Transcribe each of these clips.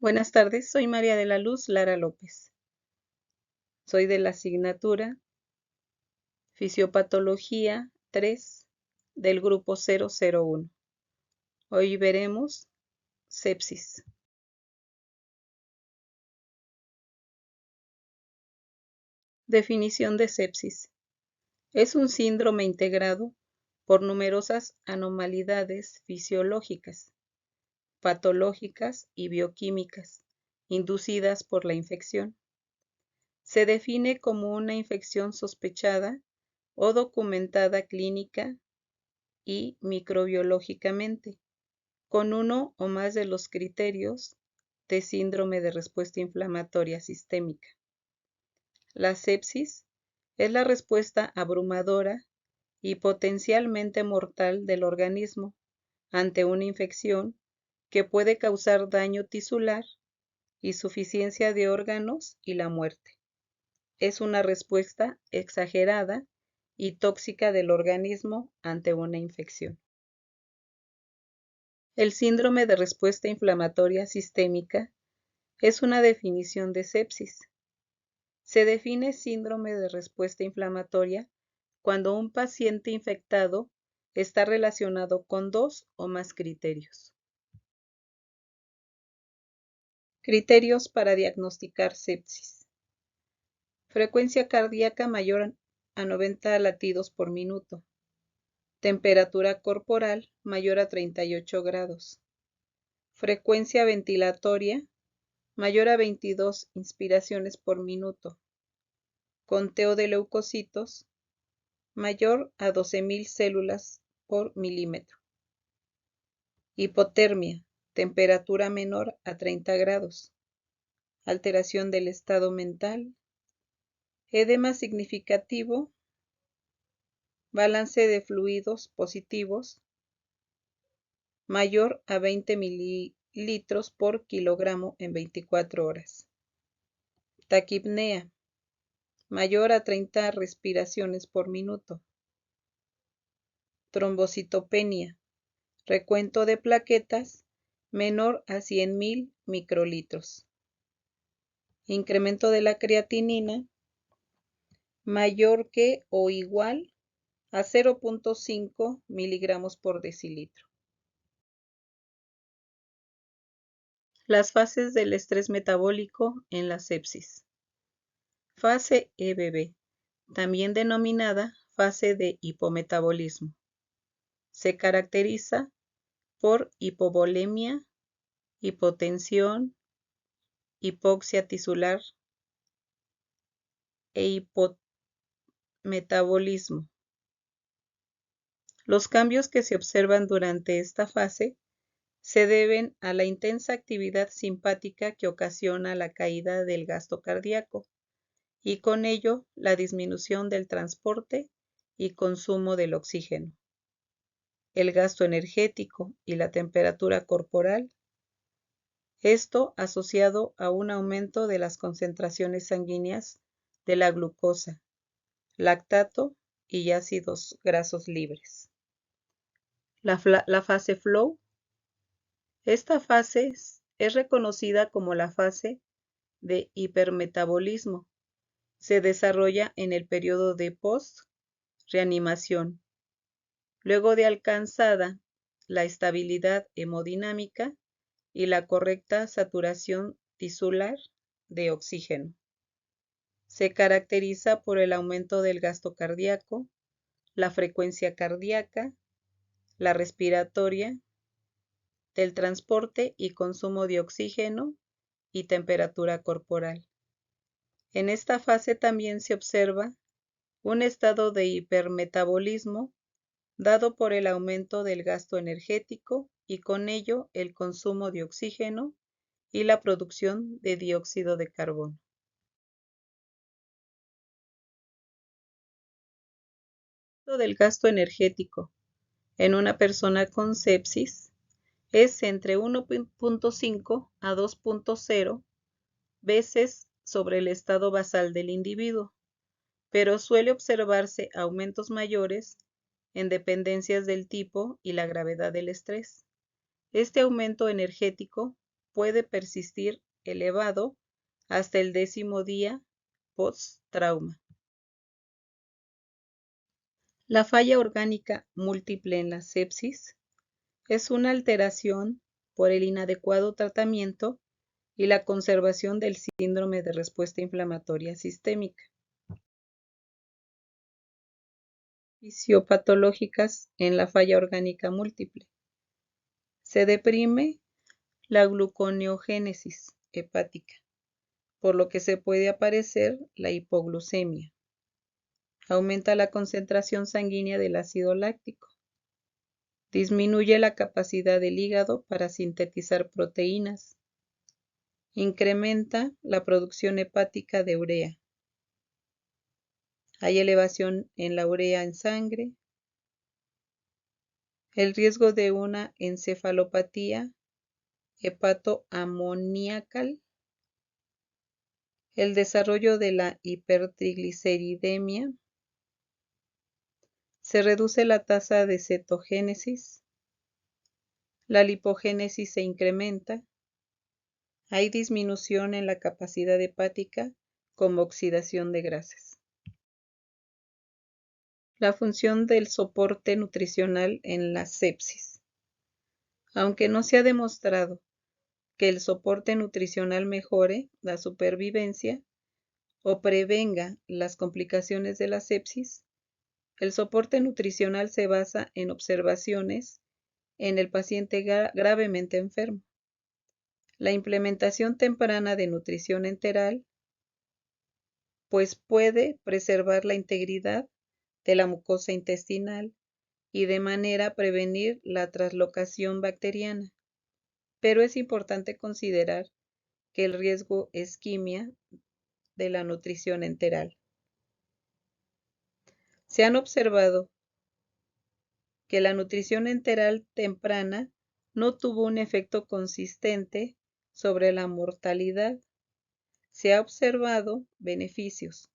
Buenas tardes, soy María de la Luz Lara López. Soy de la asignatura Fisiopatología 3 del grupo 001. Hoy veremos sepsis. Definición de sepsis. Es un síndrome integrado por numerosas anormalidades fisiológicas, patológicas y bioquímicas inducidas por la infección. Se define como una infección sospechada o documentada clínica y microbiológicamente, con uno o más de los criterios de síndrome de respuesta inflamatoria sistémica. La sepsis es la respuesta abrumadora y potencialmente mortal del organismo ante una infección que puede causar daño tisular, insuficiencia de órganos y la muerte. Es una respuesta exagerada y tóxica del organismo ante una infección. El síndrome de respuesta inflamatoria sistémica es una definición de sepsis. Se define síndrome de respuesta inflamatoria cuando un paciente infectado está relacionado con dos o más criterios. Criterios para diagnosticar sepsis. Frecuencia cardíaca mayor a 90 latidos por minuto. Temperatura corporal mayor a 38 grados. Frecuencia ventilatoria mayor a 22 inspiraciones por minuto. Conteo de leucocitos mayor a 12.000 células por milímetro. Hipotermia, temperatura menor a 30 grados. Alteración del estado mental. Edema significativo. Balance de fluidos positivos mayor a 20 mililitros por kilogramo en 24 horas. Taquipnea mayor a 30 respiraciones por minuto. Trombocitopenia, recuento de plaquetas menor a 100.000 microlitros. Incremento de la creatinina mayor que o igual a 0.5 miligramos por decilitro. Las fases del estrés metabólico en la sepsis. Fase EBB, también denominada fase de hipometabolismo. Se caracteriza por hipovolemia, hipotensión, hipoxia tisular e hipometabolismo. Los cambios que se observan durante esta fase se deben a la intensa actividad simpática que ocasiona la caída del gasto cardíaco y con ello la disminución del transporte y consumo del oxígeno, el gasto energético y la temperatura corporal, esto asociado a un aumento de las concentraciones sanguíneas de la glucosa, lactato y ácidos grasos libres. La fase flow. Esta fase es reconocida como la fase de hipermetabolismo. Se desarrolla en el periodo de post-reanimación, luego de alcanzada la estabilidad hemodinámica y la correcta saturación tisular de oxígeno. Se caracteriza por el aumento del gasto cardíaco, la frecuencia cardíaca, la respiratoria, del transporte y consumo de oxígeno y temperatura corporal. En esta fase también se observa un estado de hipermetabolismo dado por el aumento del gasto energético y con ello el consumo de oxígeno y la producción de dióxido de carbono. Del gasto energético en una persona con sepsis es entre 1.5 a 2.0 veces sobre el estado basal del individuo, pero suele observarse aumentos mayores en dependencias del tipo y la gravedad del estrés. Este aumento energético puede persistir elevado hasta el 10º día post-trauma. La falla orgánica múltiple en la sepsis es una alteración por el inadecuado tratamiento y la conservación del síndrome de respuesta inflamatoria sistémica. Fisiopatológicas en la falla orgánica múltiple. Se deprime la gluconeogénesis hepática, por lo que se puede aparecer la hipoglucemia. Aumenta la concentración sanguínea del ácido láctico. Disminuye la capacidad del hígado para sintetizar proteínas. Incrementa la producción hepática de urea. Hay elevación en la urea en sangre. El riesgo de una encefalopatía hepatoamoníacal. El desarrollo de la hipertrigliceridemia. Se reduce la tasa de cetogénesis. La lipogénesis se incrementa. Hay disminución en la capacidad hepática como oxidación de grasas. La función del soporte nutricional en la sepsis. Aunque no se ha demostrado que el soporte nutricional mejore la supervivencia o prevenga las complicaciones de la sepsis, el soporte nutricional se basa en observaciones en el paciente gravemente enfermo. La implementación temprana de nutrición enteral, pues puede preservar la integridad de la mucosa intestinal y de manera prevenir la traslocación bacteriana. Pero es importante considerar que el riesgo es isquemia de la nutrición enteral. Se han observado que la nutrición enteral temprana no tuvo un efecto consistente sobre la mortalidad. Se ha observado beneficios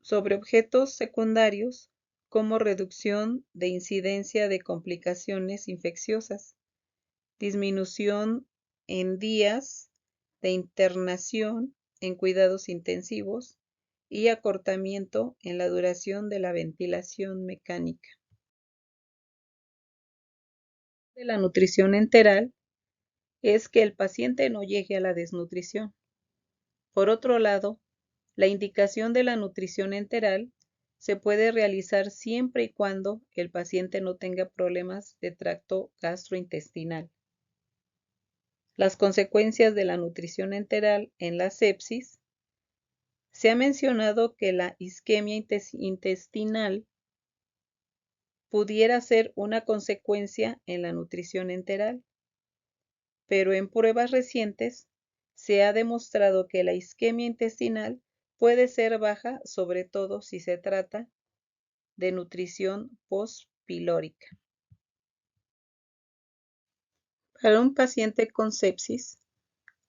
sobre objetos secundarios como reducción de incidencia de complicaciones infecciosas, disminución en días de internación en cuidados intensivos y acortamiento en la duración de la ventilación mecánica. De la nutrición enteral es que el paciente no llegue a la desnutrición. Por otro lado, la indicación de la nutrición enteral se puede realizar siempre y cuando el paciente no tenga problemas de tracto gastrointestinal. Las consecuencias de la nutrición enteral en la sepsis. Se ha mencionado que la isquemia intestinal pudiera ser una consecuencia en la nutrición enteral, pero en pruebas recientes se ha demostrado que la isquemia intestinal puede ser baja, sobre todo si se trata de nutrición postpilórica. Para un paciente con sepsis,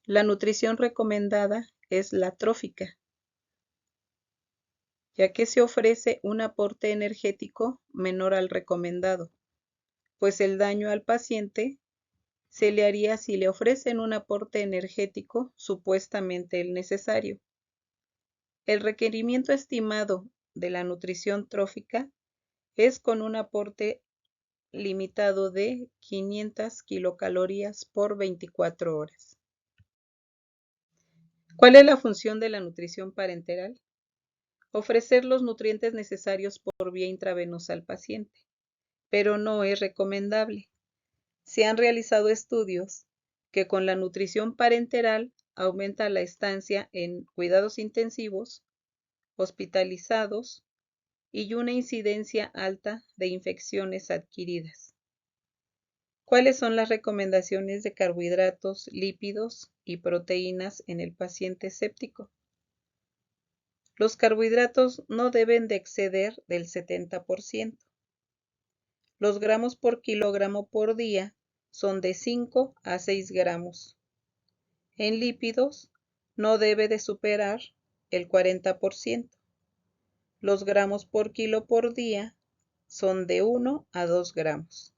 la nutrición recomendada es la trófica, ya que se ofrece un aporte energético menor al recomendado, pues el daño al paciente se le haría si le ofrecen un aporte energético supuestamente el necesario. El requerimiento estimado de la nutrición trófica es con un aporte limitado de 500 kilocalorías por 24 horas. ¿Cuál es la función de la nutrición parenteral? Ofrecer los nutrientes necesarios por vía intravenosa al paciente, pero no es recomendable. Se han realizado estudios que con la nutrición parenteral aumenta la estancia en cuidados intensivos, hospitalizados y una incidencia alta de infecciones adquiridas. ¿Cuáles son las recomendaciones de carbohidratos, lípidos y proteínas en el paciente séptico? Los carbohidratos no deben de exceder del 70%. Los gramos por kilogramo por día son de 5 a 6 gramos. En lípidos no debe de superar el 40%. Los gramos por kilo por día son de 1 a 2 gramos.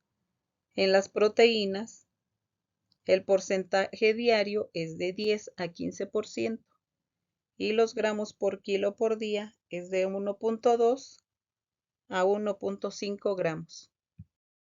En las proteínas, el porcentaje diario es de 10 a 15% y los gramos por kilo por día es de 1.2 a 1.5 gramos.